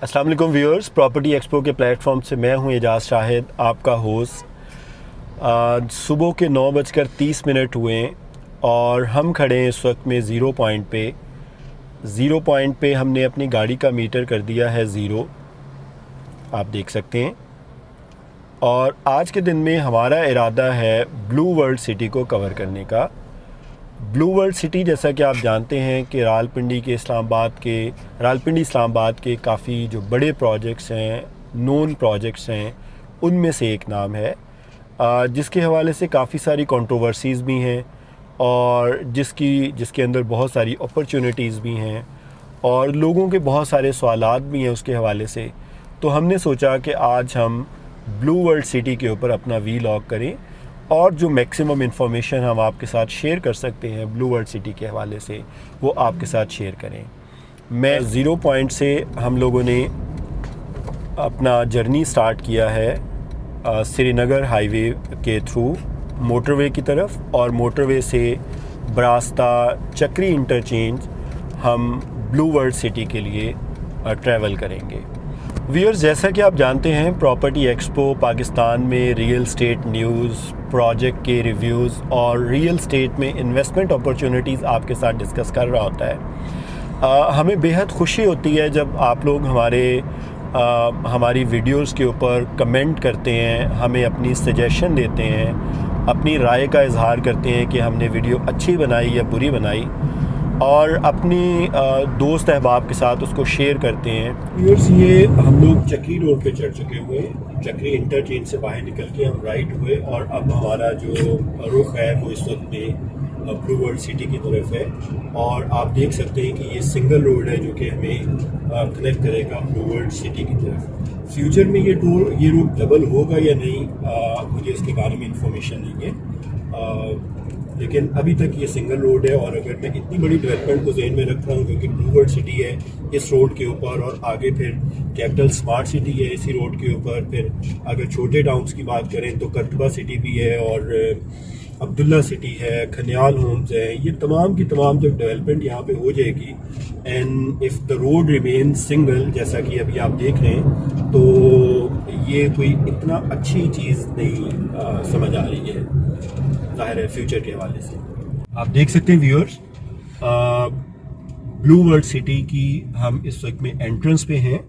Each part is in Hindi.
अस्सलाम वालेकुम व्यूअर्स, प्रॉपर्टी एक्सपो के प्लेटफॉर्म से मैं हूं एजाज़ शाहिद, आपका होस्ट। सुबह के 9:30 हुए और हम खड़े हैं इस वक्त में ज़ीरो पॉइंट पे हमने अपनी गाड़ी का मीटर कर दिया है ज़ीरो, आप देख सकते हैं। और आज के दिन में हमारा इरादा है ब्लू वर्ल्ड सिटी को कवर करने का। ब्लू वर्ल्ड सिटी, जैसा कि आप जानते हैं कि रावलपिंडी इस्लामाबाद के काफ़ी जो बड़े प्रोजेक्ट्स हैं, नोन प्रोजेक्ट्स हैं, उनमें से एक नाम है, जिसके हवाले से काफ़ी सारी कंट्रोवर्सीज़ भी हैं और जिसके अंदर बहुत सारी अपॉर्चुनिटीज़ भी हैं और लोगों के बहुत सारे सवालात भी हैं उसके हवाले से। तो हमने सोचा कि आज हम ब्लू वर्ल्ड सिटी के ऊपर अपना वीलॉग करें और जो मैक्सिमम इन्फॉर्मेशन हम आपके साथ शेयर कर सकते हैं ब्लू वर्ल्ड सिटी के हवाले से, वो आपके साथ शेयर करें। मैं ज़ीरो पॉइंट से हम लोगों ने अपना जर्नी स्टार्ट किया है श्रीनगर हाईवे के थ्रू मोटरवे की तरफ, और मोटरवे से बरास्ता चक्री इंटरचेंज हम ब्लू वर्ल्ड सिटी के लिए ट्रैवल करेंगे। व्यूअर्स, जैसा कि आप जानते हैं, प्रॉपर्टी एक्सपो पाकिस्तान में रियल स्टेट न्यूज़, प्रोजेक्ट के रिव्यूज़ और रियल स्टेट में इन्वेस्टमेंट अपॉर्चुनिटीज़ आपके साथ डिस्कस कर रहा होता है। हमें बेहद खुशी होती है जब आप लोग हमारी वीडियोस के ऊपर कमेंट करते हैं, हमें अपनी सजेशन देते हैं, अपनी राय का इजहार करते हैं कि हमने वीडियो अच्छी बनाई या बुरी बनाई, और अपनी दोस्त अहबाब के साथ उसको शेयर करते हैं। व्यूअर्स, ये हम लोग चक्री रोड पे चढ़ चुके हुए हैं। चक्री इंटरचेंज से बाहर निकल के हम राइट हुए और अब हमारा जो रुख है वो इस वक्त में ब्लू वर्ल्ड सिटी की तरफ है। और आप देख सकते हैं कि ये सिंगल रोड है जो कि हमें कनेक्ट करेगा ब्लू वर्ल्ड सिटी की तरफ। फ्यूचर में ये रोड डबल होगा या नहीं, मुझे इसके बारे में इंफॉर्मेशन नहीं है, लेकिन अभी तक ये सिंगल रोड है। और अगर मैं इतनी बड़ी डेवलपमेंट को जहन में रख रहा हूँ क्योंकि ब्लू वर्ल्ड सिटी है इस रोड के ऊपर, और आगे फिर कैपिटल स्मार्ट सिटी है इसी रोड के ऊपर, फिर अगर छोटे टाउन्स की बात करें तो करतबा सिटी भी है और अब्दुल्ला सिटी है, खनियाल होम्स है, ये तमाम की तमाम जब डेवलपमेंट यहाँ पे हो जाएगी, and if the road remain single, जैसा कि अभी आप देख रहे हैं, तो ये कोई इतना अच्छी चीज़ नहीं समझ आ रही है ज़ाहिर है फ्यूचर के हवाले से। आप देख सकते हैं व्यूअर्स, ब्लू वर्ल्ड सिटी की हम इस वक्त में एंट्रेंस पे हैं,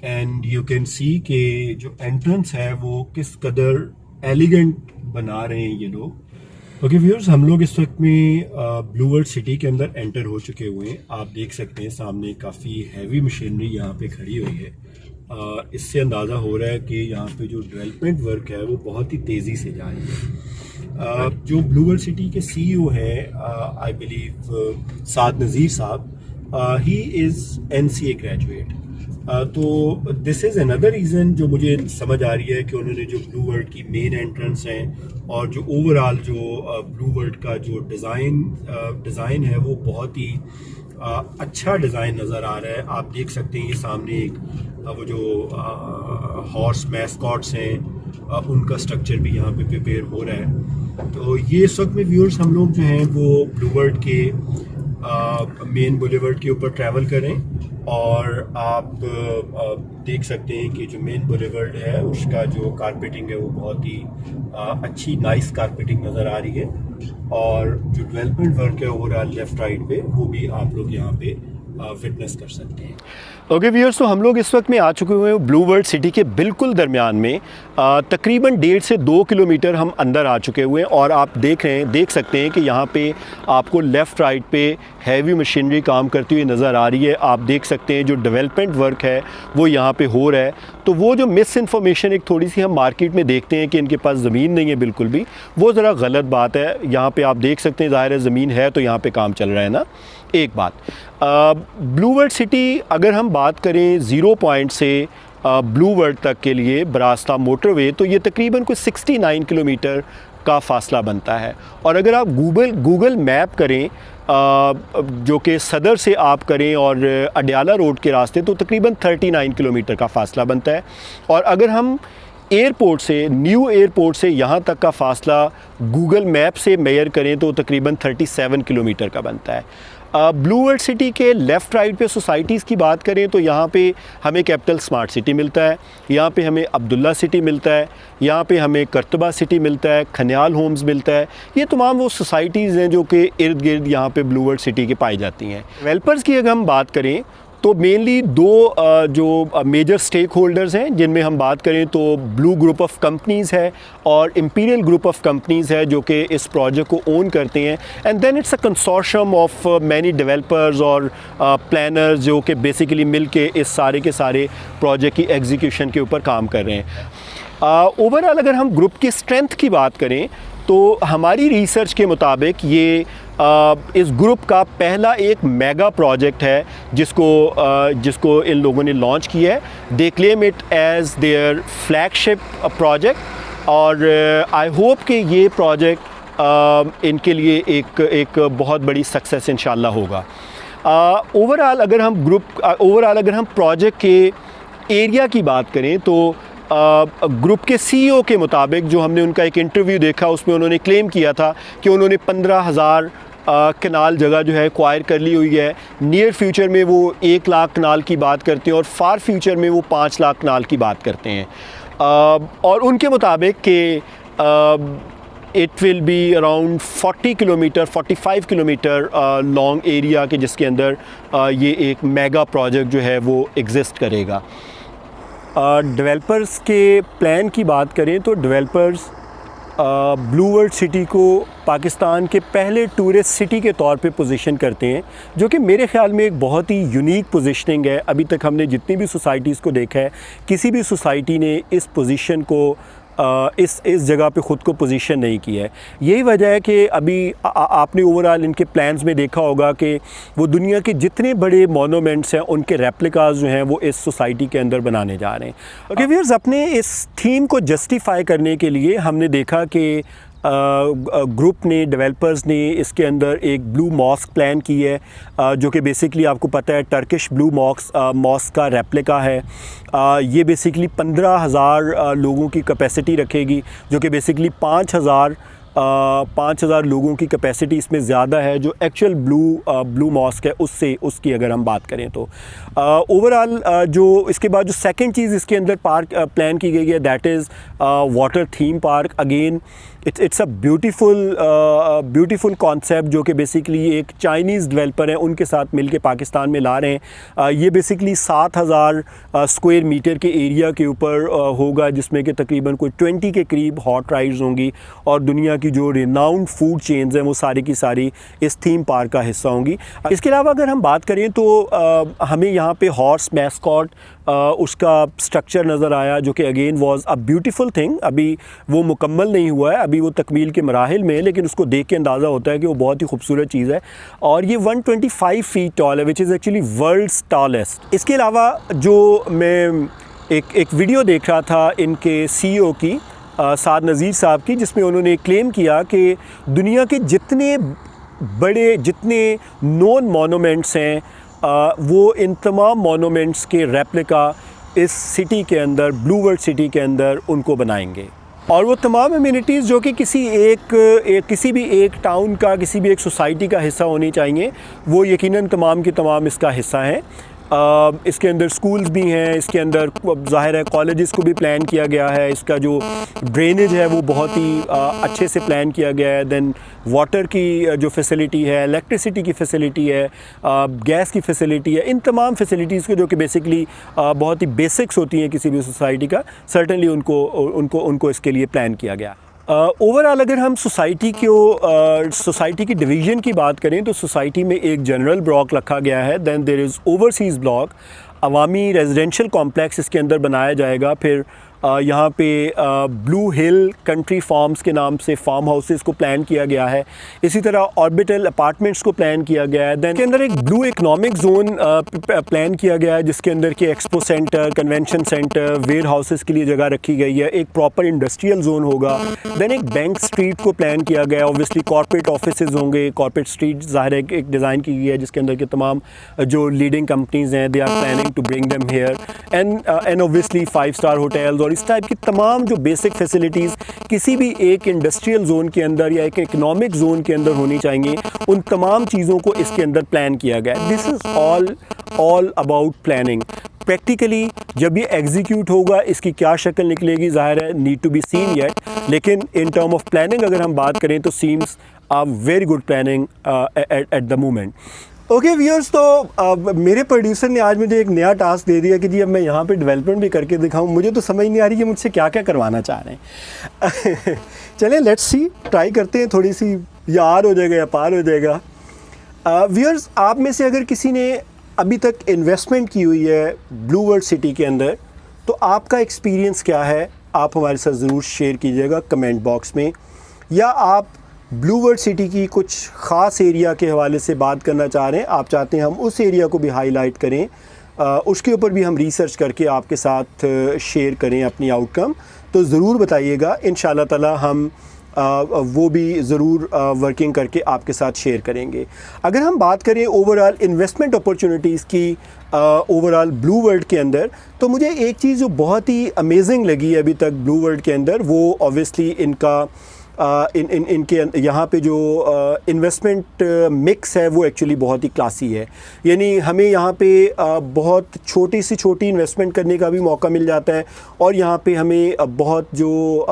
एंड यू कैन सी कि जो एंट्रेंस है वो किस कदर एलिगेंट बना रहे हैं ये लोग। ओके व्यूअर्स, हम लोग इस वक्त में ब्लू वर्ल्ड सिटी के अंदर एंटर हो चुके हुए हैं। आप देख सकते हैं सामने काफ़ी हैवी मशीनरी यहाँ पे खड़ी हुई है। इससे अंदाज़ा हो रहा है कि यहाँ पे जो डेवलपमेंट वर्क है वो बहुत ही तेज़ी से जा रही है। जो ब्लू वर्ल्ड सिटी के CEO हैं, आई बिलीव साद नज़ीर साहब, ही इज़ NCA ग्रेजुएट। तो दिस इज़ अनदर रीज़न जो मुझे समझ आ रही है कि उन्होंने जो ब्लू वर्ल्ड की मेन एंट्रेंस है और जो ओवरऑल जो ब्लू वर्ल्ड का जो डिज़ाइन है वो बहुत ही अच्छा डिज़ाइन नज़र आ रहा है। आप देख सकते हैं ये सामने एक वो जो हॉर्स मैस्कॉट्स हैं, उनका स्ट्रक्चर भी यहाँ पे प्रिपेयर हो रहा है। तो ये इस वक्त में व्यूअर्स हम लोग जो हैं वो ब्लू वर्ल्ड के मेन बुलेवर्ड के ऊपर ट्रैवल करें, और आप देख सकते हैं कि जो मेन बुलेवर्ड है उसका जो कारपेटिंग है वो बहुत ही अच्छी नाइस कारपेटिंग नज़र आ रही है, और जो डेवलपमेंट वर्क है ओवरऑल लेफ्ट राइट पे वो भी आप लोग यहाँ पे विटनेस कर सकते हैं। ओके व्यूअर्स, तो हम लोग इस वक्त में आ चुके हुए हैं ब्लू वर्ल्ड सिटी के बिल्कुल दरमियान में। तकरीबन 1.5 से 2 किलोमीटर हम अंदर आ चुके हुए हैं, और आप देख सकते हैं कि यहाँ पे आपको लेफ़्ट राइट पे हैवी मशीनरी काम करती हुई नज़र आ रही है। आप देख सकते हैं जो डेवलपमेंट वर्क है वो यहाँ पे हो रहा है। तो वो जो मिस इन्फॉर्मेशन एक थोड़ी सी हम मार्केट में देखते हैं कि इनके पास ज़मीन नहीं है, बिल्कुल भी वो ज़रा गलत बात है। यहाँ पे आप देख सकते हैं ज़ाहिर है ज़मीन है तो यहाँ पे काम चल रहा है ना। एक बात, ब्लू वर्ल्ड सिटी अगर हम बात करें ज़ीरो पॉइंट से ब्लू वर्ल्ड तक के लिए बरास्ता मोटरवे, तो ये तकरीबन कोई 69 किलोमीटर का फ़ासला बनता है। और अगर आप गूगल मैप करें जो कि सदर से आप करें और अडयाला रोड के रास्ते, तो तकरीबन 39 किलोमीटर का फ़ासला बनता है। और अगर हम एयरपोर्ट से, न्यू एयरपोर्ट से यहाँ तक का फ़ासला गूगल मैप से मेजर करें तो तकरीबन 37 किलोमीटर का बनता है। ब्लू वर्ल्ड सिटी के लेफ़्ट राइट पे सोसाइटीज़ की बात करें तो यहाँ पे हमें कैपिटल स्मार्ट सिटी मिलता है, यहाँ पे हमें अब्दुल्ला सिटी मिलता है, यहाँ पे हमें करतबा सिटी मिलता है, खनियाल होम्स मिलता है। ये तमाम वो सोसाइटीज़ हैं जो कि इर्द गिर्द यहाँ पे ब्लू वर्ल्ड सिटी के पाई जाती हैं। डेवलपर्स की अगर हम बात करें तो मेनली दो जो मेजर स्टेक होल्डर्स हैं, जिनमें हम बात करें तो ब्लू ग्रुप ऑफ कंपनीज़ है और इंपीरियल ग्रुप ऑफ कंपनीज़ है जो कि इस प्रोजेक्ट को ओन करते हैं। And then it's a consortium of many developers और प्लानर्स जो कि बेसिकली मिल के इस सारे के सारे प्रोजेक्ट की एग्जीक्यूशन के ऊपर काम कर रहे हैं। ओवरऑल अगर हम ग्रुप की स्ट्रेंथ की बात करें तो हमारी रिसर्च के मुताबिक ये इस ग्रुप का पहला एक मेगा प्रोजेक्ट है जिसको इन लोगों ने लॉन्च किया है। They claim it as their flagship project और आई होप कि ये प्रोजेक्ट इनके लिए एक बहुत बड़ी सक्सेस इंशाल्लाह होगा। ओवरऑल अगर हम प्रोजेक्ट के एरिया की बात करें तो ग्रुप के सीईओ के मुताबिक जो हमने उनका एक इंटरव्यू देखा उसमें उन्होंने क्लेम किया था कि उन्होंने 15,000 कनाल जगह जो है एक्वायर कर ली हुई है। नियर फ्यूचर में वो 1 लाख कनाल की बात करते हैं और फार फ्यूचर में वो 5 लाख कनाल की बात करते हैं। और उनके मुताबिक कि it will be around 45 kilometre long area के जिसके अंदर ये एक मेगा प्रोजेक्ट जो है वो एग्जिस्ट करेगा। डेवलपर्स के प्लान की बात करें तो डेवलपर्स ब्लू वर्ल्ड सिटी को पाकिस्तान के पहले टूरिस्ट सिटी के तौर पे पोजीशन करते हैं, जो कि मेरे ख़्याल में एक बहुत ही यूनिक पोजीशनिंग है। अभी तक हमने जितनी भी सोसाइटीज़ को देखा है, किसी भी सोसाइटी ने इस पोजीशन को इस जगह पे ख़ुद को पोजीशन नहीं किया है। यही वजह है कि अभी आपने ओवरऑल इनके प्लान्स में देखा होगा कि वो दुनिया के जितने बड़े मोनूमेंट्स हैं उनके रेप्लिकास जो हैं वो इस सोसाइटी के अंदर बनाने जा रहे हैं। ओके व्यूअर्स, अपने इस थीम को जस्टिफाई करने के लिए हमने देखा कि ग्रुप ने, डेवलपर्स ने इसके अंदर एक ब्लू मॉस्क प्लान की है जो कि बेसिकली आपको पता है टर्किश ब्लू मॉस्क का रेप्लिका है। ये बेसिकली 15,000 लोगों की कैपेसिटी रखेगी, जो कि बेसिकली 5,000 लोगों की कैपेसिटी इसमें ज़्यादा है जो एक्चुअल ब्लू मॉस्क है उसकी अगर हम बात करें तो। ओवरऑल जो इसके बाद जो सेकंड चीज़ इसके अंदर पार्क प्लान की गई है that is water theme park. Again it's a beautiful concept जो कि बेसिकली एक चाइनीज़ डेवलपर हैं उनके साथ मिलके पाकिस्तान में ला रहे हैं। ये बेसिकली 7,000 स्क्वायर मीटर के एरिया के ऊपर होगा, जिसमें कि तकरीबन कोई 20 के करीब हॉट राइड्स होंगी और दुनिया की जो रिनाउंड फूड चेन्स हैं वो सारी की सारी इस थीम पार्क का हिस्सा होंगी। इसके अलावा अगर हम बात करें तो हमें यहाँ पे हॉर्स मैस्कॉट उसका स्ट्रक्चर नज़र आया जो कि again was a beautiful thing. अभी वो मुकम्मल नहीं हुआ है, अभी वो तकमील के मराहिल में है, लेकिन उसको देख के अंदाज़ा होता है कि वो बहुत ही खूबसूरत चीज़ है और ये 125 फीट टॉल है which is actually world's tallest. इसके अलावा जो मैं एक वीडियो देख रहा था इनके सीईओ की साद नज़ीर साहब की, जिसमें उन्होंने क्लेम किया कि दुनिया के जितने नोन मोनूमेंट्स हैं वो इन तमाम मोनूमेंट्स के रेप्लिका इस सिटी के अंदर, ब्लू वर्ल्ड सिटी के अंदर उनको बनाएंगे। और वो तमाम अम्यूनिटीज़ जो कि किसी भी एक टाउन का, किसी भी एक सोसाइटी का हिस्सा होनी चाहिए, वो यकीनन तमाम के तमाम इसका हिस्सा हैं। इसके अंदर स्कूल्स भी हैं, इसके अंदर ज़ाहिर है कॉलेजेस को भी प्लान किया गया है, इसका जो ड्रेनेज है वो बहुत ही अच्छे से प्लान किया गया है। देन वाटर की जो फैसिलिटी है, इलेक्ट्रिसिटी की फैसिलिटी है, गैस की फैसिलिटी है, इन तमाम फैसिलिटीज़ को जो कि बेसिकली बहुत ही बेसिक्स होती हैं किसी भी सोसाइटी का, सर्टनली उनको इसके लिए प्लान किया गया। ओवरऑल अगर हम सोसाइटी की डिवीज़न की बात करें तो सोसाइटी में एक जनरल ब्लॉक रखा गया है, then there is overseas block, Awami residential complex इसके अंदर बनाया जाएगा। फिर यहाँ पे ब्लू हिल कंट्री फार्म्स के नाम से फार्म हाउसेस को प्लान किया गया है। इसी तरह ऑर्बिटल अपार्टमेंट्स को प्लान किया गया है। दैन के अंदर एक ब्लू इकनॉमिक जोन प्लान किया गया है जिसके अंदर के expo centre, convention centre, warehouses के लिए जगह रखी गई है। एक प्रॉपर इंडस्ट्रियल जोन होगा। दैन एक बैंक स्ट्रीट को प्लान किया गया है। ऑब्वियसली कॉर्पोरेट ऑफिसेज होंगे, कॉर्पोरेट स्ट्रीट ज़ाहिर है एक डिज़ाइन की गई है जिसके अंदर के तमाम जो लीडिंग कंपनीज़ हैं they are planning to bring them here and obviously 5 star hotels और इस टाइप की तमाम जो बेसिक फैसिलिटीज़ किसी भी एक इंडस्ट्रियल जोन के अंदर या एक इकोनॉमिक जोन के अंदर होनी चाहिए, उन तमाम चीज़ों को इसके अंदर प्लान किया गया है। This is all about planning. Practically जब ये एग्जीक्यूट होगा इसकी क्या शक्ल निकलेगी ज़ाहिर है need to be seen yet, लेकिन इन टर्म ऑफ प्लानिंग अगर हम बात करें तो seems a very good planning at the moment. Okay viewers, तो मेरे प्रोड्यूसर ने आज मुझे एक नया टास्क दे दिया कि जी अब मैं यहाँ पे डेवलपमेंट भी करके दिखाऊँ। मुझे तो समझ नहीं आ रही कि मुझसे क्या क्या करवाना चाह रहे हैं। चलें लेट्स सी, ट्राई करते हैं, थोड़ी सी या आर हो जाएगा या पार हो जाएगा। व्यूअर्स, आप में से अगर किसी ने अभी तक इन्वेस्टमेंट की हुई है ब्लू वर्ल्ड सिटी के अंदर, तो आपका एक्सपीरियंस क्या है आप हमारे साथ ज़रूर शेयर कीजिएगा कमेंट बॉक्स में, या आप ब्लू वर्ल्ड सिटी की कुछ ख़ास एरिया के हवाले से बात करना चाह रहे हैं, आप चाहते हैं हम उस एरिया को भी हाईलाइट करें, उसके ऊपर भी हम रिसर्च करके आपके साथ शेयर करें अपनी आउटकम, तो ज़रूर बताइएगा। इंशाल्लाह ताला हम वो भी ज़रूर वर्किंग करके आपके साथ शेयर करेंगे। अगर हम बात करें ओवरऑल इन्वेस्टमेंट अपॉर्चुनिटीज़ की ओवरऑल ब्लू वर्ल्ड के अंदर, तो मुझे एक चीज़ जो बहुत ही अमेजिंग लगी अभी तक ब्लू वर्ल्ड के अंदर, वो ऑब्वियसली इनका इनके यहाँ पे जो इन्वेस्टमेंट मिक्स है वो एक्चुअली बहुत ही क्लासी है। यानी हमें यहाँ पे बहुत छोटी से छोटी इन्वेस्टमेंट करने का भी मौका मिल जाता है, और यहाँ पे हमें बहुत जो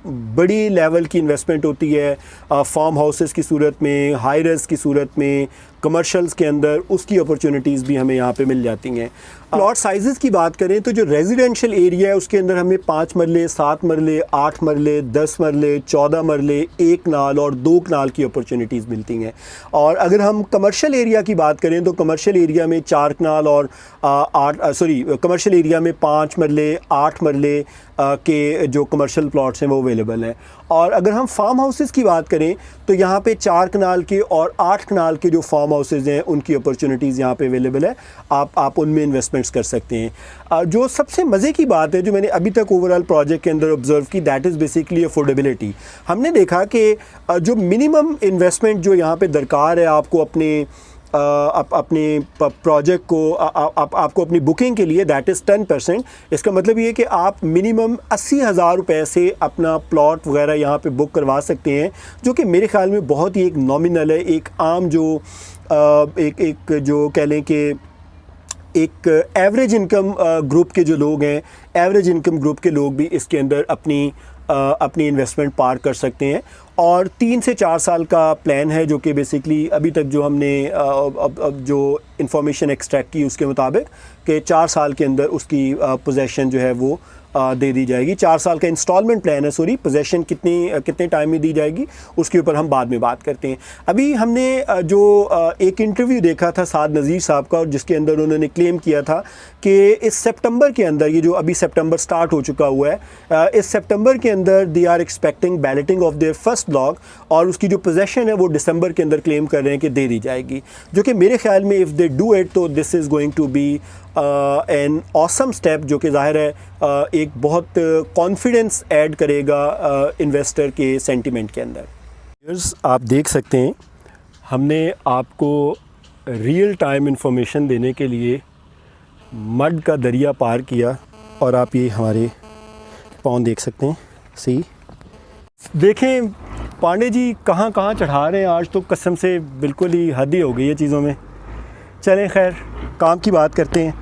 बड़ी लेवल की इन्वेस्टमेंट होती है फार्म हाउसेस की सूरत में, हाई रेज़ की सूरत में, कमर्शल्स के अंदर, उसकी अपॉर्चुनिटीज़ भी हमें यहाँ पे मिल जाती हैं। प्लॉट साइज़ की बात करें तो जो रेजिडेंशियल एरिया है उसके अंदर हमें 5 मरले, 7 मरले, 8 मरले, 10 मरले, 14 मरले, 1 कनाल और 2 कनाल की अपॉर्चुनिटीज़ मिलती हैं। और अगर हम कमर्शियल एरिया की बात करें तो कमर्शियल एरिया में 4 कनाल और कमर्शियल एरिया में 5 मरले, 8 मरले के जो कमर्शियल प्लॉट्स हैं वो अवेलेबल हैं। और अगर हम फार्म हाउसेस की बात करें तो यहाँ पे 4 कनाल के और 8 कनाल के जो फार्म हाउसेस हैं उनकी अपॉर्चुनिटीज़ यहाँ पे अवेलेबल है, आप उनमें इन्वेस्टमेंट्स कर सकते हैं। जो सबसे मज़े की बात है जो मैंने अभी तक ओवरऑल प्रोजेक्ट के अंदर ऑब्ज़र्व की, दैट इज़ बेसिकली अफोर्डेबिलिटी। हमने देखा कि जो मिनिमम इन्वेस्टमेंट जो यहाँ पे दरकार है आपको अपने प्रोजेक्ट को आपको अपनी बुकिंग के लिए, दैट इज़ 10%। इसका मतलब ये है कि आप मिनिमम 80,000 रुपये से अपना प्लॉट वगैरह यहाँ पे बुक करवा सकते हैं, जो कि मेरे ख़्याल में बहुत ही एक नॉमिनल है। एक आम जो एक जो कह लें कि एक एवरेज इनकम ग्रुप के जो लोग हैं, एवरेज इनकम ग्रुप के लोग भी इसके अंदर अपनी इन्वेस्टमेंट पार कर सकते हैं। और 3 से 4 साल का प्लान है, जो कि बेसिकली अभी तक जो हमने अब जो इंफॉर्मेशन एक्सट्रैक्ट की उसके मुताबिक कि 4 साल के अंदर उसकी पोजेसन जो है वो दे दी जाएगी। 4 साल का इंस्टॉलमेंट प्लान है, सॉरी, पोजेसन कितने टाइम में दी जाएगी उसके ऊपर हम बाद में बात करते हैं। अभी हमने जो एक इंटरव्यू देखा था साद नज़ीर साहब का, और जिसके अंदर उन्होंने क्लेम किया था कि इस सितंबर के अंदर, ये जो अभी सितंबर स्टार्ट हो चुका हुआ है, इस सितंबर के अंदर they are expecting balloting of their first block, और उसकी जो पोजेसन है वो दिसंबर के अंदर क्लेम कर रहे हैं कि दे दी जाएगी, जो कि मेरे ख्याल में इफ़ दे डू इट तो this is going to be an awesome step, जो कि ज़ाहिर है एक बहुत कॉन्फिडेंस ऐड करेगा इन्वेस्टर के सेंटिमेंट के अंदर। आप देख सकते हैं हमने आपको रियल टाइम इंफॉर्मेशन देने के लिए मड का दरिया पार किया, और आप ये हमारे पाँव देख सकते हैं। सी देखें पांडे जी कहाँ कहाँ चढ़ा रहे हैं आज, तो कसम से बिल्कुल ही हद ही हो गई है चीज़ों में। चलें खैर काम की बात करते हैं।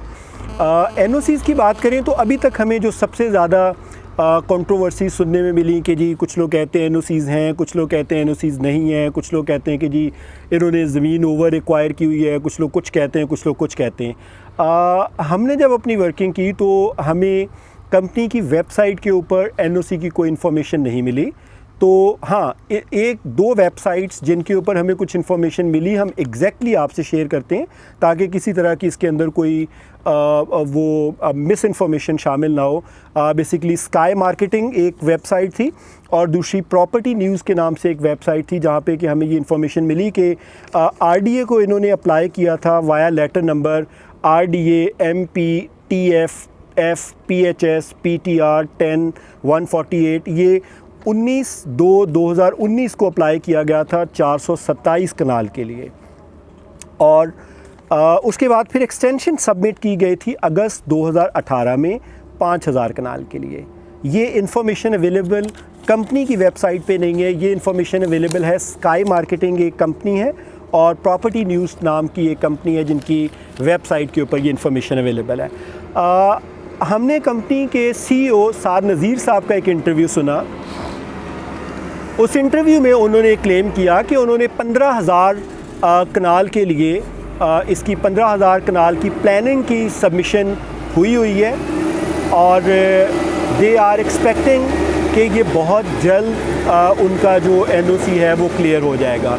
एनओसीज़ की बात करें तो अभी तक हमें जो सबसे ज़्यादा कंट्रोवर्सी सुनने में मिली कि जी कुछ लोग कहते हैं एनओसीज़ हैं, कुछ लोग कहते हैं एनओसीज़ नहीं हैं, कुछ लोग कहते हैं कि जी इन्होंने ज़मीन ओवर एक्वायर की हुई है, कुछ लोग कुछ कहते हैं, कुछ लोग कुछ कहते हैं। हमने जब अपनी वर्किंग की तो हमें कंपनी की वेबसाइट के ऊपर एनओसी की कोई इन्फॉर्मेशन नहीं मिली। तो हाँ, एक दो वेबसाइट्स जिनके ऊपर हमें कुछ इन्फॉर्मेशन मिली हम एग्जैक्टली आपसे शेयर करते हैं, ताकि किसी तरह की इसके अंदर कोई वो मिस इन्फॉर्मेशन शामिल ना हो। बेसिकली स्काई मार्केटिंग एक वेबसाइट थी, और दूसरी प्रॉपर्टी न्यूज़ के नाम से एक वेबसाइट थी, जहाँ पे कि हमें ये इन्फॉर्मेशन मिली कि आरडीए को इन्होंने अप्लाई किया था via letter number RDA MPTF PHS PTR 10-148। ये 19/2/2019 को अप्लाई किया गया था 427 कनाल के लिए, और उसके बाद फिर एक्सटेंशन सबमिट की गई थी अगस्त 2018 में 5000 कनाल के लिए। ये इन्फॉर्मेशन अवेलेबल कंपनी की वेबसाइट पे नहीं है, ये इन्फॉर्मेशन अवेलेबल है स्काई मार्केटिंग एक कंपनी है और प्रॉपर्टी न्यूज़ नाम की एक कंपनी है जिनकी वेबसाइट के ऊपर ये इन्फॉर्मेशन अवेलेबल है। हमने कंपनी के CEO साद नज़ीर साहब का एक इंटरव्यू सुना। उस इंटरव्यू में उन्होंने क्लेम किया कि उन्होंने 15,000 कनाल के लिए इसकी 15,000 कनाल की प्लानिंग की सबमिशन हुई है और दे आर एक्सपेक्टिंग कि ये बहुत जल्द उनका जो NOC है वो क्लियर हो जाएगा।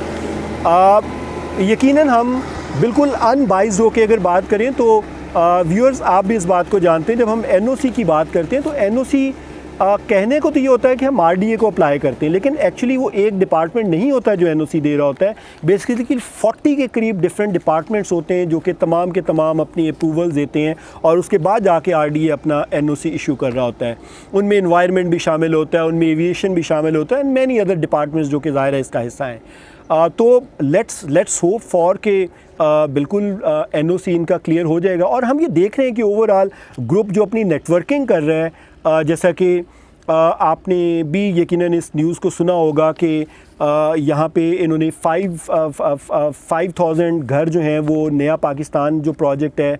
यकीनन हम बिल्कुल अनबाइज्ड होकर अगर बात करें तो व्यूअर्स आप भी इस बात को जानते हैं, जब हम NOC की बात करते हैं तो NOC कहने को तो ये होता है कि हम RDA को अप्लाई करते हैं, लेकिन एक्चुअली वो एक डिपार्टमेंट नहीं होता जो NOC दे रहा होता है। बेसिकली 40 के करीब डिफरेंट डिपार्टमेंट्स होते हैं जो कि तमाम के तमाम अपनी अप्रूवल्स देते हैं और उसके बाद जाके RDA अपना NOC इशू कर रहा होता है। उनमें एनवायरनमेंट भी शामिल होता है, उनमें एविएशन भी शामिल होता है एंड मैनी अदर डिपार्टमेंट्स जो कि ज़ाहिर है इसका हिस्सा हैं। तो लेट्स होप फॉर के बिल्कुल NOC इनका क्लियर हो जाएगा। और हम ये देख रहे हैं कि ओवरऑल ग्रुप जो अपनी नेटवर्किंग कर रहा है, जैसा कि आपने भी यकीनन इस न्यूज़ को सुना होगा कि यहाँ पे इन्होंने 5,000 घर जो हैं वो नया पाकिस्तान जो प्रोजेक्ट है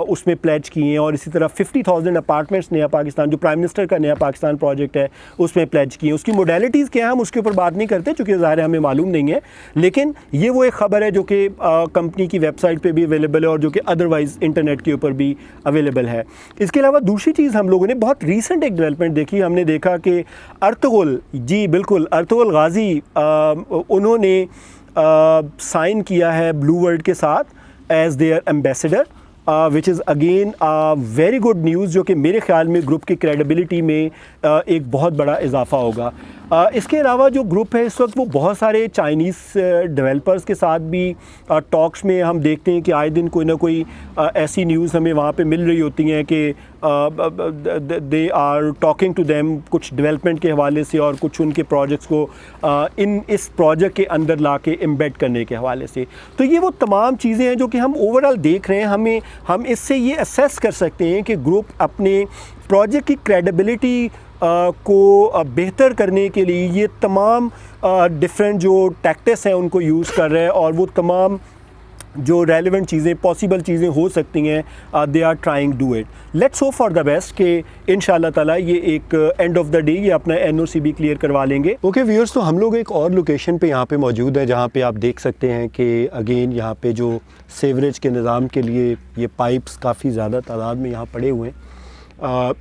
उसमें प्लेज किए हैं और इसी तरह 50,000 अपार्टमेंट्स नया पाकिस्तान जो प्राइम मिनिस्टर का नया पाकिस्तान प्रोजेक्ट है उसमें प्लेज किए हैं। उसकी मोडेलिटीज़ क्या हैं हम उसके ऊपर बात नहीं करते चूँकि ज़ाहिर है हमें मालूम नहीं है, लेकिन ये वो एक ख़बर है जो कि कंपनी की वेबसाइट पे भी अवेलेबल है और जो कि अदरवाइज़ इंटरनेट के ऊपर भी अवेलेबल है। इसके अलावा दूसरी चीज़ हम लोगों ने बहुत रीसेंट एक डेवलपमेंट देखी, हमने देखा कि अर्तुगरुल, जी बिल्कुल अर्तुगरुल गाजी उन्होंने साइन किया है ब्लू वर्ल्ड के साथ as their ambassador, which is again very good news जो कि मेरे ख़्याल में ग्रुप की क्रेडिबिलिटी में एक बहुत बड़ा इजाफ़ा होगा। इसके अलावा जो ग्रुप है इस वक्त वो बहुत सारे चाइनीज़ डेवलपर्स के साथ भी टॉक्स में हम देखते हैं कि आए दिन कोई ना कोई ऐसी न्यूज़ हमें वहाँ पे मिल रही होती हैं कि they are talking to them कुछ डेवलपमेंट के हवाले से और कुछ उनके प्रोजेक्ट्स को इस प्रोजेक्ट के अंदर ला के एम्बेड करने के हवाले से। तो ये वो तमाम चीज़ें हैं जो कि हम ओवरऑल देख रहे हैं। हम इससे ये असेस कर सकते हैं कि ग्रुप अपने प्रोजेक्ट की क्रेडिबिलिटी को बेहतर करने के लिए ये तमाम डिफरेंट जो टैक्टिक्स हैं उनको यूज़ कर रहे हैं और वो तमाम जो रेलेवेंट चीज़ें पॉसिबल चीज़ें हो सकती हैं they are trying do it. Let's hope for the best कि इंशाल्लाह ताला ये एक एंड ऑफ द डे ये अपना NOC भी क्लियर करवा लेंगे। ओके व्यूअर्स, तो हम लोग एक और लोकेशन पे यहाँ पे मौजूद है जहाँ पे आप देख सकते हैं कि अगेन यहाँ पे जो सीवरेज के निज़ाम के लिए ये पाइप्स काफ़ी ज़्यादा तादाद में यहाँ पड़े हुए हैं।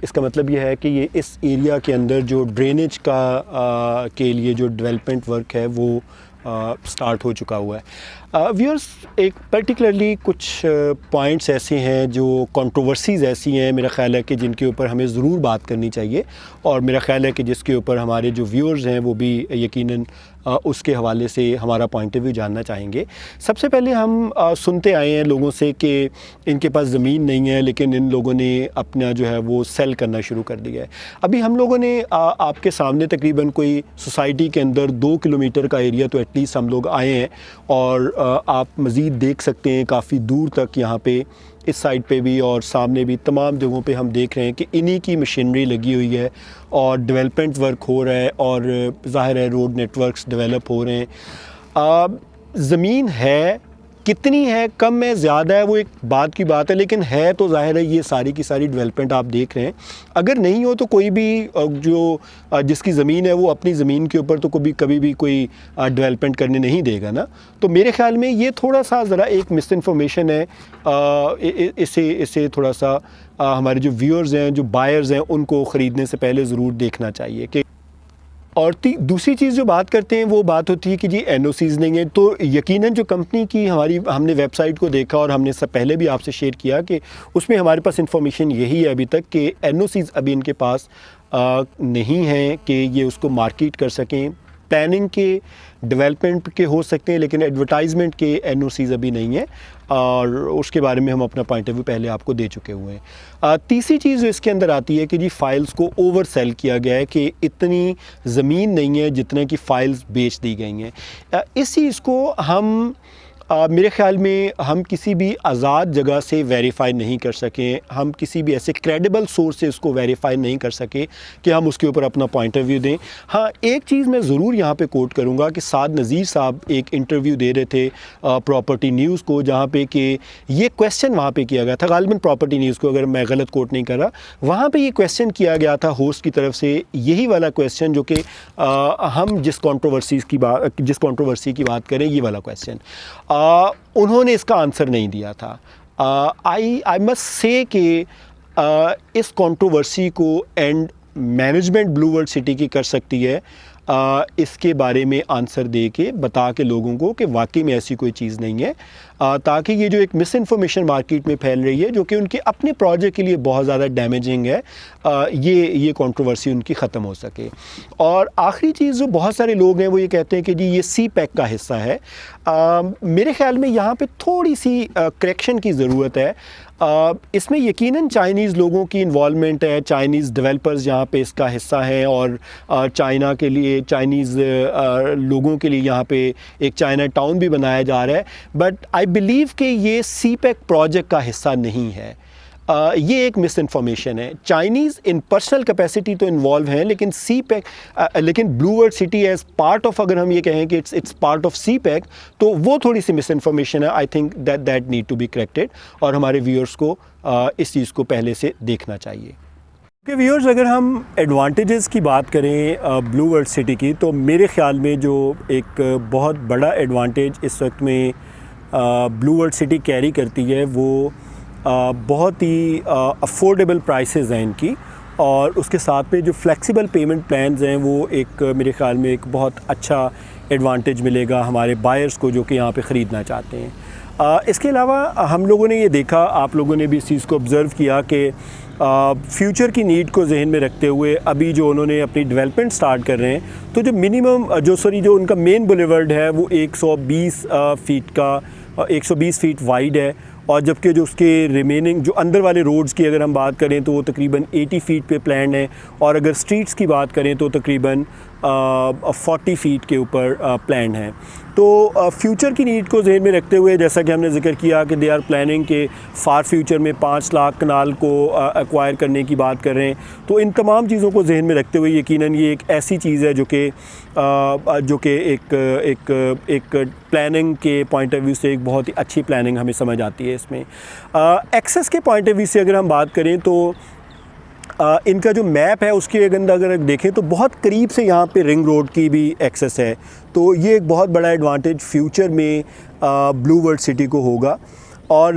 इसका मतलब ये है कि ये इस एरिया के अंदर जो ड्रेनेज का के लिए जो डेवलपमेंट वर्क है वो स्टार्ट हो चुका हुआ है। व्यूअर्स, एक पर्टिकुलरली कुछ पॉइंट्स ऐसे हैं जो कंट्रोवर्सीज़ ऐसी हैं मेरा ख़्याल है कि जिनके ऊपर हमें ज़रूर बात करनी चाहिए और मेरा ख़्याल है कि जिसके ऊपर हमारे जो व्यूअर्स हैं वो भी यकीनन उसके हवाले से हमारा पॉइंट ऑफ व्यू जानना चाहेंगे। सबसे पहले हम सुनते आए हैं लोगों से कि इनके पास ज़मीन नहीं है लेकिन इन लोगों ने अपना जो है वो सेल करना शुरू कर दिया है। अभी हम लोगों ने आपके सामने तकरीबन कोई सोसाइटी के अंदर 2 किलोमीटर का एरिया तो एटलीस्ट हम लोग आए हैं और आप मज़ीद देख सकते हैं काफ़ी दूर तक यहाँ पे इस साइड पे भी और सामने भी तमाम जगहों पे हम देख रहे हैं कि इन्हीं की मशीनरी लगी हुई है और डेवलपमेंट वर्क हो रहा है और ज़ाहिर है रोड नेटवर्क्स डेवलप हो रहे हैं। ज़मीन है, कितनी है, कम है, ज़्यादा है, वो एक बात की बात है, लेकिन है तो ज़ाहिर है ये सारी की सारी डेवलपमेंट आप देख रहे हैं। अगर नहीं हो तो कोई भी जो जिसकी ज़मीन है वो अपनी ज़मीन के ऊपर तो कभी भी कोई डेवलपमेंट करने नहीं देगा ना। तो मेरे ख़्याल में ये थोड़ा सा ज़रा एक मिस इन्फॉर्मेशन है। इसे थोड़ा सा हमारे जो व्यूअर्स हैं, जो बायर्स हैं, उनको ख़रीदने से पहले ज़रूर देखना चाहिए कि। और दूसरी चीज़ जो बात करते हैं वो बात होती है कि जी NOCs नहीं है। तो यकीनन जो कंपनी की हमने वेबसाइट को देखा और हमने सब पहले भी आपसे शेयर किया कि उसमें हमारे पास इंफॉर्मेशन यही है अभी तक कि NOCs अभी इनके पास नहीं हैं कि ये उसको मार्केट कर सकें। प्लानिंग के, डेवलपमेंट के हो सकते हैं लेकिन एडवर्टाइजमेंट के NOCs अभी नहीं है और उसके बारे में हम अपना पॉइंट ऑफ व्यू पहले आपको दे चुके हुए हैं। तीसरी चीज़ जो इसके अंदर आती है कि जी फ़ाइल्स को ओवर सेल किया गया है कि इतनी ज़मीन नहीं है जितने की फ़ाइल्स बेच दी गई हैं। इस चीज़ को हम मेरे ख़्याल में हम किसी भी आज़ाद जगह से वेरीफ़ाई नहीं कर सकें, हम किसी भी ऐसे क्रेडिबल सोर्स से उसको वेरीफ़ाई नहीं कर सके कि हम उसके ऊपर अपना पॉइंट ऑफ व्यू दें। हाँ, एक चीज़ मैं ज़रूर यहाँ पे कोट करूँगा कि साद नज़ीर साहब एक इंटरव्यू दे रहे थे प्रॉपर्टी न्यूज़ को, जहाँ पे कि ये क्वेश्चन वहाँ पे किया गया था, गालिबन प्रॉपर्टी न्यूज़ को, अगर मैं गलत कोट नहीं कर रहा, वहाँ पे ये क्वेश्चन किया गया था होस्ट की तरफ से, यही वाला क्वेश्चन जो कि हम जिस कंट्रोवर्सी की बात करें, ये वाला क्वेश्चन उन्होंने इसका आंसर नहीं दिया था। आई मस्ट से कि इस कंट्रोवर्सी को and management blue World city की कर सकती है, इसके बारे में आंसर दे के बता के लोगों को कि वाकई में ऐसी कोई चीज़ नहीं है, ताकि ये जो एक मिस इन्फॉर्मेशन मार्केट में फैल रही है जो कि उनके अपने प्रोजेक्ट के लिए बहुत ज़्यादा डैमेजिंग है, ये कंट्रोवर्सी उनकी ख़त्म हो सके। और आखिरी चीज़, जो बहुत सारे लोग हैं वो ये कहते हैं कि जी ये सी पैक का हिस्सा है। मेरे ख़्याल में यहाँ पे थोड़ी सी करेक्शन की ज़रूरत है। इसमें यकीनन चाइनीज़ लोगों की इन्वॉल्वमेंट है, चाइनीज़ डेवलपर्स यहाँ पे इसका हिस्सा हैं, और चाइना के लिए, चाइनीज़ लोगों के लिए यहाँ पे एक चाइना टाउन भी बनाया जा रहा है, बट आई बिलीव कि ये सी पैक प्रोजेक्ट का हिस्सा नहीं है। ये एक मिस इन्फॉर्मेशन है। चाइनीज़ इन पर्सनल कैपेसिटी तो इन्वॉल्व हैं, लेकिन सी पैक, लेकिन Blue World City as part of, अगर हम ये कहें कि it's part of CPEC, तो वो थोड़ी सी मिस इन्फॉर्मेशन है। I think that need to be corrected, और हमारे व्यूअर्स को इस चीज़ को पहले से देखना चाहिए। ओके व्यूअर्स, अगर हम एडवांटेजेस की बात करें ब्लू वर्ल्ड सिटी की, तो मेरे ख़्याल में जो एक बहुत बड़ा एडवांटेज इस वक्त में ब्लू वर्ल्ड सिटी कैरी करती है, वो बहुत ही अफोर्डेबल प्राइसेस हैं इनकी, और उसके साथ में जो फ्लेक्सिबल पेमेंट प्लान्स हैं वो एक मेरे ख़्याल में एक बहुत अच्छा एडवांटेज मिलेगा हमारे बायर्स को जो कि यहाँ पे ख़रीदना चाहते हैं। इसके अलावा हम लोगों ने ये देखा, आप लोगों ने भी इस चीज़ को ऑब्ज़र्व किया कि फ्यूचर की नीड को जहन में रखते हुए अभी जो उन्होंने अपनी डेवलपमेंट स्टार्ट कर रहे हैं, तो जो मिनिमम जो उनका मेन बुलेवर्ड है वो 120 फीट वाइड है, और जबकि जो उसके रिमेनिंग जो अंदर वाले रोड्स की अगर हम बात करें तो वो तकरीबन 80 फीट पे प्लान है, और अगर स्ट्रीट्स की बात करें तो तकरीबन 40 फीट के ऊपर प्लान है। तो फ्यूचर की नीड को जहन में रखते हुए, जैसा कि हमने जिक्र किया कि दे आर प्लानिंग के फार फ्यूचर में 5 लाख कनाल को एक्वायर करने की बात कर रहे हैं, तो इन तमाम चीज़ों को जहन में रखते हुए यकीनन ये एक ऐसी चीज़ है जो कि एक प्लानिंग के पॉइंट ऑफ व्यू से एक बहुत ही अच्छी प्लानिंग हमें समझ आती है इसमें। एक्सेस के पॉइंट ऑफ व्यू से अगर हम बात करें तो इनका जो मैप है उसके अगर देखें तो बहुत करीब से यहाँ पे रिंग रोड की भी एक्सेस है, तो ये एक बहुत बड़ा एडवांटेज फ्यूचर में ब्लू वर्ल्ड सिटी को होगा, और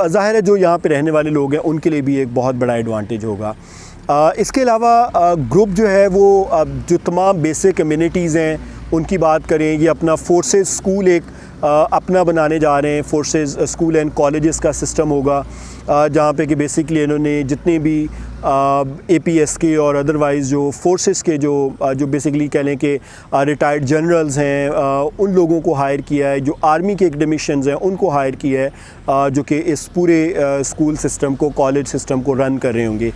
ज़ाहिर है जो यहाँ पे रहने वाले लोग हैं उनके लिए भी एक बहुत बड़ा एडवांटेज होगा। इसके अलावा ग्रुप जो है वो जो तमाम बेसिक कम्युनिटीज़ हैं उनकी बात करें, ये अपना फोर्सेस स्कूल एक अपना बनाने जा रहे हैं। फोर्सेस स्कूल एंड कॉलेजेस का सिस्टम होगा, जहाँ पे कि बेसिकली इन्होंने जितने भी APS के और अदरवाइज़ जो फोर्सेस के जो बेसिकली कह लें कि रिटायर्ड जनरल्स हैं, उन लोगों को हायर किया है, जो आर्मी के एकेडमिशियंस हैं उनको हायर किया है, जो कि इस पूरे स्कूल सिस्टम को, कॉलेज सिस्टम को रन कर रहे होंगे।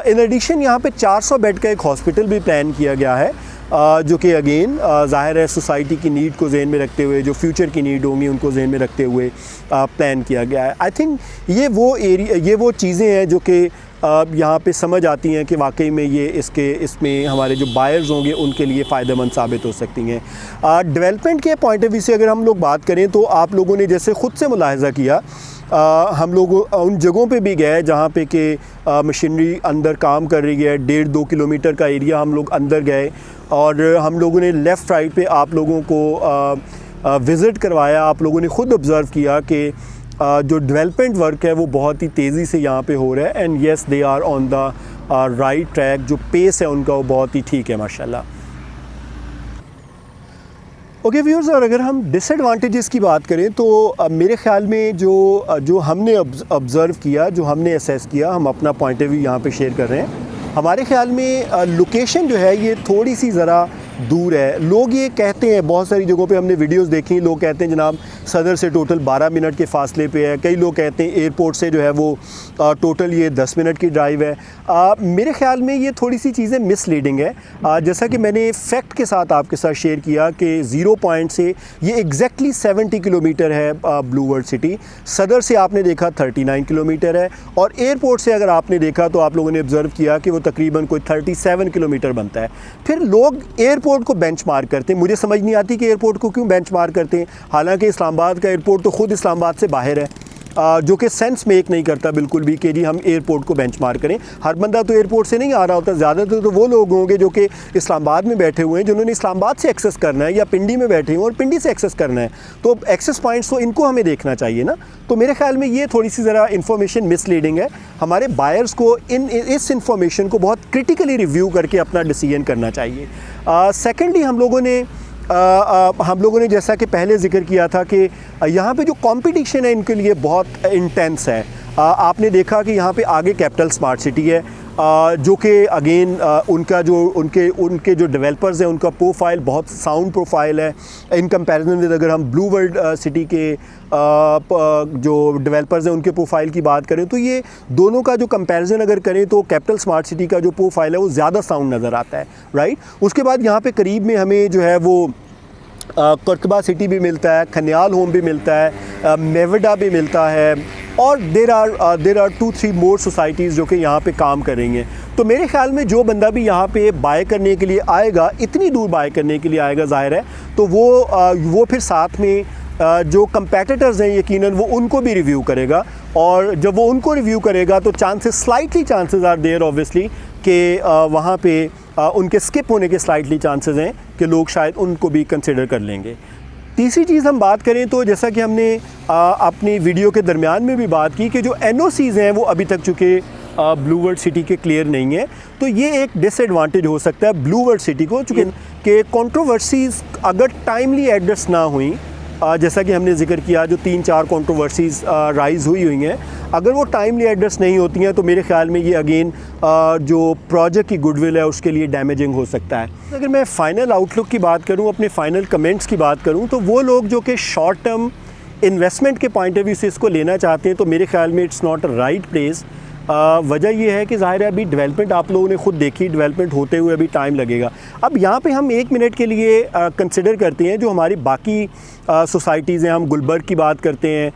इन एडिशन यहाँ पे 400 बेड का एक हॉस्पिटल भी प्लान किया गया है, जो कि अगेन ज़ाहिर है सोसाइटी की नीड को जहन में रखते हुए, जो फ्यूचर की नीड होंगी उनको जहन में रखते हुए प्लान किया गया है। आई थिंक ये वो चीज़ें हैं जो कि यहाँ पे समझ आती हैं कि वाकई में ये इसमें हमारे जो बायर्स होंगे उनके लिए फ़ायदेमंद साबित हो सकती हैं। डेवलपमेंट के पॉइंट ऑफ व्यू से अगर हम लोग बात करें तो आप लोगों ने जैसे ख़ुद से मुलाहिज़ा किया, हम लोग उन जगहों पे भी गए जहाँ पे कि मशीनरी अंदर काम कर रही है। 1.5-2 किलोमीटर का एरिया हम लोग अंदर गए, और हम लोगों ने लेफ़्ट राइट पे आप लोगों को विज़िट करवाया। आप लोगों ने ख़ुद ऑब्ज़र्व किया कि जो डेवलपमेंट वर्क है वो बहुत ही तेज़ी से यहाँ पे हो रहा है, and yes they are on the right track. जो पेस है उनका वो बहुत ही ठीक है माशाल्लाह। ओके व्यूअर्स, और अगर हम डिसएडवांटेजेस की बात करें तो मेरे ख़्याल में जो हमने ऑब्ज़र्व किया, जो हमने असेस किया, हम अपना पॉइंट ऑफ व्यू यहाँ पे शेयर कर रहे हैं। हमारे ख़्याल में लोकेशन जो है ये थोड़ी सी ज़रा दूर है। लोग ये कहते हैं, बहुत सारी जगहों पे हमने वीडियोस देखी, लोग कहते हैं जनाब सदर से टोटल 12 मिनट के फासले पे है। कई लोग कहते हैं एयरपोर्ट से जो है वो टोटल ये 10 मिनट की ड्राइव है। मेरे ख्याल में ये थोड़ी सी चीज़ें मिसलीडिंग है। जैसा कि मैंने फैक्ट के साथ आपके साथ शेयर किया कि 0 पॉइंट से ये एग्जैक्टली 70 किलोमीटर है ब्लू वर्ल्ड सिटी। सदर से आपने देखा 39 किलोमीटर है, और एयरपोर्ट से अगर आपने देखा तो आप लोगों ने ऑब्ज़र्व किया कि वो तकरीबन कोई 37 किलोमीटर बनता है। फिर लोग एयरपोर्ट को बेंचमार्क करते हैं। मुझे समझ नहीं आती कि एयरपोर्ट को क्यों बेंचमार्क करते हैं, हालांकि इस्लामाबाद का एयरपोर्ट तो ख़ुद इस्लामाबाद से बाहर है, जो कि सेंस मेक नहीं करता बिल्कुल भी कि जी हम एयरपोर्ट को बेंचमार्क करें। हर बंदा तो एयरपोर्ट से नहीं आ रहा होता, ज़्यादातर तो वो लोग होंगे जो कि इस्लामाबाद में बैठे हुए हैं, जिन्होंने इस्लामाबाद से एक्सेस करना है, या पिंडी में बैठे हुए और पिंडी से एक्सेस करना है। तो एक्सेस पॉइंट्स तो इनको हमें देखना चाहिए ना। तो मेरे ख्याल में ये थोड़ी सी ज़रा इन्फॉर्मेशन मिसलीडिंग है। हमारे बायर्स को इस इंफॉर्मेशन को बहुत क्रिटिकली रिव्यू करके अपना डिसीजन करना चाहिए। सेकेंडली हम लोगों ने जैसा कि पहले जिक्र किया था कि यहाँ पे जो कंपटीशन है इनके लिए बहुत इंटेंस है। आपने देखा कि यहाँ पे आगे कैपिटल स्मार्ट सिटी है, जो कि अगेन उनके जो डेवलपर्स हैं उनका प्रोफाइल बहुत साउंड प्रोफाइल है इन कंपैरिजन विद, अगर हम ब्लू वर्ल्ड सिटी के जो डेवलपर्स हैं उनके प्रोफाइल की बात करें तो ये दोनों का जो कंपैरिजन अगर करें तो कैपिटल स्मार्ट सिटी का जो प्रोफाइल है वो ज़्यादा साउंड नज़र आता है, राइट। उसके बाद यहाँ पे करीब में हमें जो है वो कर्कबा सिटी भी मिलता है, खनियाल होम भी मिलता है, मेवडा भी मिलता है, और देर आर 2-3 मोर सोसाइटीज़ जो कि यहाँ पे काम करेंगे। तो मेरे ख्याल में जो बंदा भी यहाँ पे बाय करने के लिए आएगा, इतनी दूर बाय करने के लिए आएगा ज़ाहिर है, तो वो फिर साथ में जो कंपेटिटर्स हैं यकीनन वो उनको भी रिव्यू करेगा, और जब वो उनको रिव्यू करेगा तो slightly chances are there obviously कि वहाँ पे उनके स्किप होने के स्लाइटली चांसेस हैं कि लोग शायद उनको भी कंसिडर कर लेंगे। तीसरी चीज़ हम बात करें तो जैसा कि हमने अपनी वीडियो के दरमियान में भी बात की कि जो NOCs हैं वो अभी तक चूँकि ब्लू वर्ल्ड सिटी के क्लियर नहीं है, तो ये एक डिसएडवांटेज हो सकता है ब्लू वर्ल्ड सिटी को, चूँकि कि कंट्रोवर्सीज़ अगर टाइमली एड्रेस ना हुई, जैसा कि हमने जिक्र किया जो 3-4 कंट्रोवर्सीज़ राइज़ हुई हैं, अगर वो टाइमली एड्रेस नहीं होती हैं तो मेरे ख्याल में ये अगेन जो प्रोजेक्ट की गुडविल है उसके लिए डैमेजिंग हो सकता है। अगर मैं फ़ाइनल आउटलुक की बात करूं, अपने फ़ाइनल कमेंट्स की बात करूं, तो वो लोग जो कि शॉर्ट टर्म इन्वेस्टमेंट के पॉइंट ऑफ व्यू से इसको लेना चाहते हैं तो मेरे ख्याल में it's not a right place. वजह यह है कि ज़ाहिर है अभी डेवलपमेंट आप लोगों ने ख़ुद देखी, डेवलपमेंट होते हुए अभी टाइम लगेगा। अब यहाँ पे हम 1 मिनट के लिए कंसिडर करते हैं जो हमारी बाकी सोसाइटीज़ हैं, हम गुलबर्ग की बात करते हैं,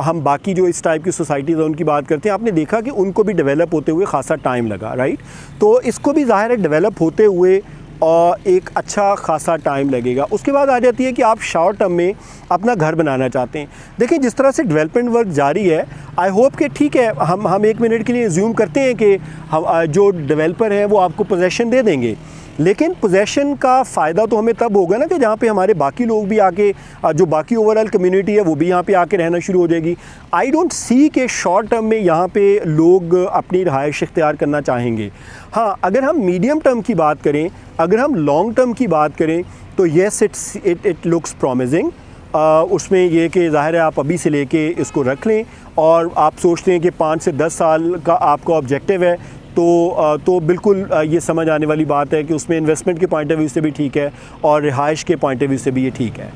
हम बाकी जो इस टाइप की सोसाइटीज़ हैं उनकी बात करते हैं। आपने देखा कि उनको भी डेवलप होते हुए ख़ासा टाइम लगा, राइट। तो इसको भी ज़ाहिर है डेवलप होते हुए एक अच्छा खासा टाइम लगेगा। उसके बाद आ जाती है कि आप शॉर्ट टर्म में अपना घर बनाना चाहते हैं। देखिए जिस तरह से डेवलपमेंट वर्क जारी है, आई होप कि ठीक है, हम 1 मिनट के लिए अज्यूम करते हैं कि हम जो डेवलपर हैं वो आपको पोजेसन दे देंगे, लेकिन पोजेसन का फ़ायदा तो हमें तब होगा ना कि जहाँ पे हमारे बाकी लोग भी आके, जो बाकी ओवरऑल कम्युनिटी है वो भी यहाँ पे आके रहना शुरू हो जाएगी। आई डोंट सी कि शॉर्ट टर्म में यहाँ पे लोग अपनी रहाइश इख्तियार करना चाहेंगे। हाँ, अगर हम मीडियम टर्म की बात करें, अगर हम लॉन्ग टर्म की बात करें तो येस इट लुक्स प्रॉमिजिंग। उसमें ये कि ज़ाहिर है आप अभी से लेके इसको रख लें और आप सोचते हैं कि 5 से 10 साल का आपका ऑब्जेक्टिव है तो बिल्कुल ये समझ आने वाली बात है कि उसमें इन्वेस्टमेंट के पॉइंट ऑफ व्यू से भी ठीक है और रिहाइश के पॉइंट ऑफ व्यू से भी ये ठीक है।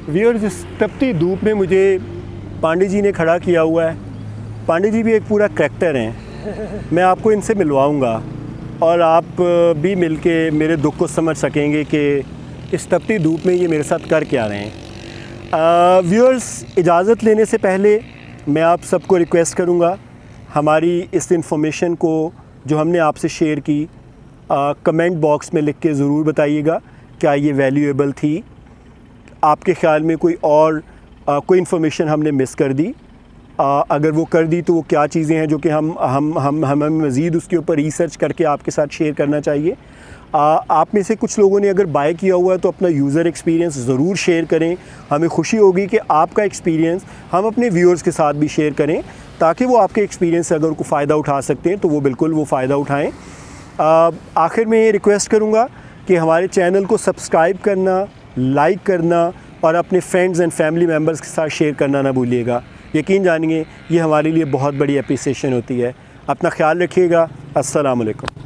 व्यूअर्स, इस तपती धूप में मुझे पांडे जी ने खड़ा किया हुआ है। पांडे जी भी एक पूरा करैक्टर हैं, मैं आपको इनसे मिलवाऊंगा और आप भी मिलके मेरे दुख को समझ सकेंगे कि इस तपती धूप में ये मेरे साथ कर क्या रहे हैं। व्यूअर्स, इजाज़त लेने से पहले मैं आप सबको रिक्वेस्ट करूंगा, हमारी इस इंफॉर्मेशन को जो हमने आपसे शेयर की कमेंट बॉक्स में लिख के ज़रूर बताइएगा क्या ये वैल्यूएबल थी, आपके ख़्याल में कोई और कोई इन्फॉर्मेशन हमने मिस कर दी। अगर वो कर दी तो वो क्या चीज़ें हैं जो कि हमें मज़ीद उसके ऊपर रिसर्च करके आपके साथ शेयर करना चाहिए। आप में से कुछ लोगों ने अगर बाय किया हुआ है तो अपना यूज़र एक्सपीरियंस ज़रूर शेयर करें। हमें खुशी होगी कि आपका एक्सपीरियंस हम अपने व्यूअर्स के साथ भी शेयर करें ताकि वो आपके एक्सपीरियंस से अगर कोई फ़ायदा उठा सकते हैं तो वो बिल्कुल वो फ़ायदा उठाएँ। आखिर में ये रिक्वेस्ट करूँगा कि हमारे चैनल को सब्सक्राइब करना, लाइक करना और अपने फ्रेंड्स एंड फैमिली मेम्बर्स के साथ शेयर करना ना भूलिएगा। यकीन जानिए ये हमारे लिए बहुत बड़ी एप्रिसिएशन होती है। अपना ख्याल रखिएगा। अस्सलाम वालेकुम।